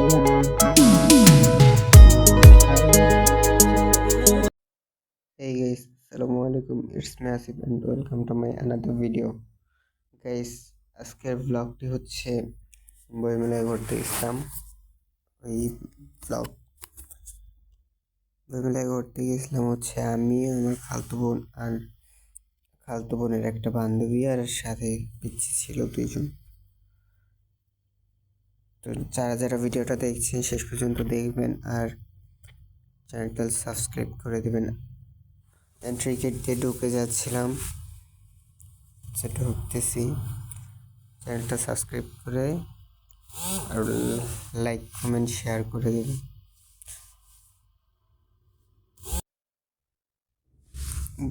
Hey guys, assalamu alaikum. It's me Asif and welcome to my another video. Guys, আজকের ব্লগটি হচ্ছে বইমেলায় ঘুরতে গেছিলাম। ওই ব্লগ বইমেলায় ঘুরতে গেছিলাম হচ্ছে আমি, আমার খালতো বোনের একটা বান্ধবী আর সাথে পিচ্ছি ছিল দুইজন। তো যারা ভিডিওটা দেখছেন শেষ পর্যন্ত দেখবেন আর চ্যানেলটা সাবস্ক্রাইব করে দেবেন। এন্ট্রি গেট দিয়ে ঢুকে যাচ্ছিলাম, ঢুকতেছি, চ্যানেলটা সাবস্ক্রাইব করে আর লাইক কমেন্ট শেয়ার করে দেবেন।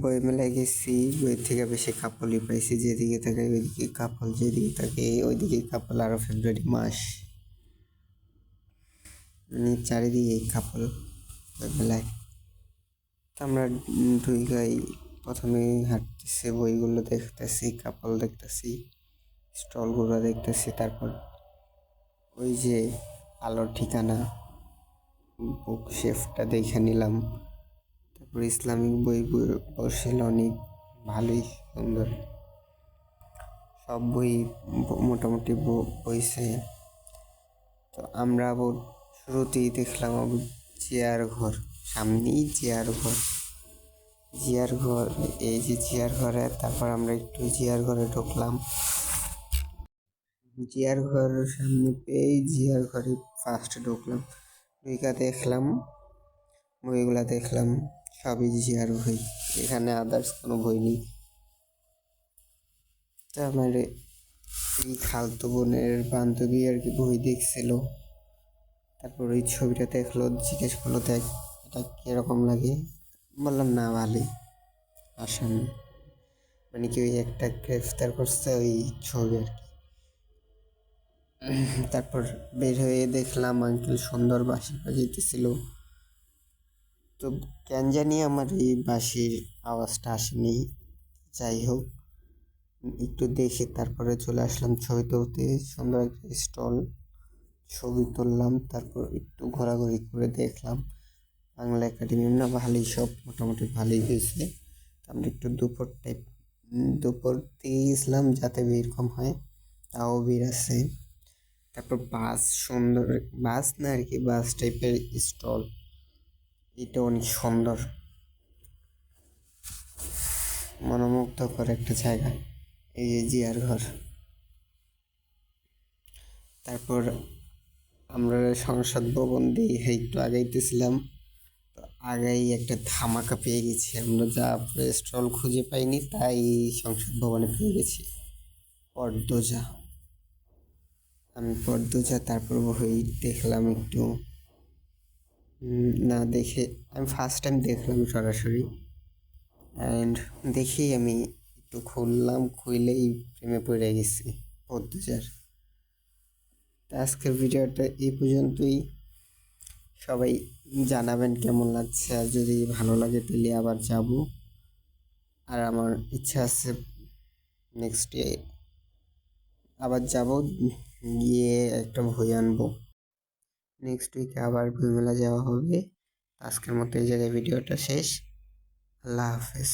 বই মেলায় গেছি, বই থেকে বেশি কাপড়ই পাইছি, যেদিকে থাকে ওইদিকে কাপড়, যেদিকে থাকে ওইদিকে কাপড়। আরও ফেব্রুয়ারি মাস মানে চারিদিকে কাপড় বই মেলায়। তো আমরা দুই গাই প্রথমে হাঁটতেছি, বইগুলো দেখতেছি, কাপড় দেখতেছি, স্টলগুলো দেখতেছি। তারপর ওই যে আলোর ঠিকানা বুক শেফটা দেখে নিলাম। তারপর ইসলামিক বই বসছিল অনেক, ভালোই সুন্দর সব বই মোটামুটি বইছে। তো আমরা আবার শুরুতেই দেখলাম আবার জিয়ার ঘর, সামনেই জিয়ার ঘর, এই যে জিয়ার ঘরে। তারপর আমরা একটু জিয়ার ঘরে ঢুকলাম, জিয়ার ঘর সামনে পেয়ে জিয়ার ঘরে ফার্স্ট ঢুকলাম, ঢুকা দেখলাম বইগুলা, দেখলাম সবই জিয়ার বই, এখানে আদার্স কোনো বই নেই। তো আমার এই খালতো বোনের বান্ধবী আর কি বই দেখছিল। তারপর ওই ছবিটা দেখলো, জিজ্ঞেস করলো দেখ এটা কিরকম লাগে। বললাম না ভালোই, আসামি মানে কি ওই একটা গ্রেফতার করছে ওই ছবি আর কি। তারপর বের হয়ে দেখলাম আঙ্কেল সুন্দর বাঁশি বাজাইতেছিল। তো কেন জানি আমার এই বাঁশির আওয়াজটা আসেনি। যাই হোক, একটু দেখে তারপরে চলে আসলাম ছবি তুলতে। সুন্দর একটা স্টল, ছবি তুললাম। তারপর একটু ঘোরাঘুরি করে দেখলাম বাংলা একাডেমি না, ভালোই সব মোটামুটি ভালোই হয়েছে। আমরা একটু দুপুর দিকে গেছিলাম যাতে ভিড় কম হয়, তাও ভিড় আছে। তারপর বাস, সুন্দর বাস না আর কি, বাস টাইপের স্টল, এটা অনেক সুন্দর, মনোমুগ্ধকর একটা জায়গা, এই যে জিয়ার ঘর। তারপর আমরা সংসদ ভবন দিয়ে একটু আগাইতেছিলাম, তো আগাই একটা ধামাকা পেয়ে গেছি আমরা, যা স্টল খুঁজে পাইনি তাই সংসদ ভবনে পেয়ে গেছি। পর্দোজা, আমি পর্দোজা তারপর বই দেখলাম একটু, না দেখে আমি ফার্স্ট টাইম দেখলাম সরাসরি। অ্যান্ড দেখেই আমি একটু খুললাম, খুইলেই প্রেমে পড়ে গেছি পদ্মজার। আজকের ভিডিওটা এই পর্যন্তই। সবাই জানাবেন কেমন লাগছে, আর যদি ভালো লাগে তাহলে আবার যাব। আর আমার ইচ্ছা আছে নেক্সট ডে আবার যাব, গিয়ে একটা বই আনবো। নেক্সট উইকে আবার বইমেলা যাওয়া হবে। আজকের মতো এই জায়গায় ভিডিওটা শেষ। আল্লাহ হাফেজ।